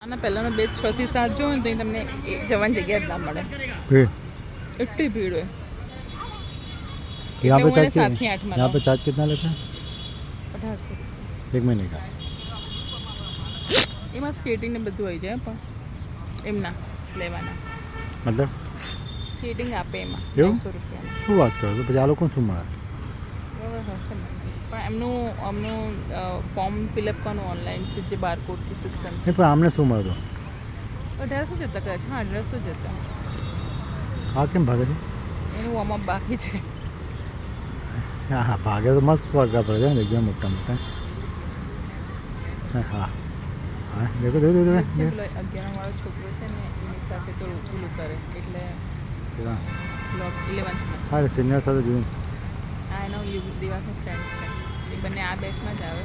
અને પહેલાનો બેચ 6 થી 7 જો ને તો તમને જવાની જગ્યા જ ના મળે, इतनी भीड़ है। यहाँ पे चार्ज 7 થી 8 यहाँ पे चार्ज कितना लेते हैं? 1800 एक महीने का। એમાં સ્કેટિંગ ને બધું આવી જાય પણ એમના લેવાના, मतलब સ્કેટિંગ આપે એમાં એવું? 900 રૂપિયાનું. શું વાત કરો તો પછી આ લોકો શું મળે? બરાબર હશે ને, પણ અમનું ફોર્મ ફિલઅપ કરવાનું ઓનલાઈન છે જે બારકોડની સિસ્ટમ. નહીં પણ આમને શું મળે તો? 1800 જતા કદાચ. હા 1800 જતા. આ કેમ ભાગે છે? એનું વોર્મઅપ બાકી છે. હા હા, ભાગે તો મસ્ત વાગા પડે છે ને એકદમ મોટા મોટા. હા હા, દેખો દેખો દેખો. 11 વાળો છોકરો છે ને એની સાથે તો ઓલું કરે એટલે બ્લોક 11th હા સિનિયર સાથે જોયું. આ એનો દિવાસનો ફ્રેન્ડ છે, એ બંને આ બેચમાં જ આવે.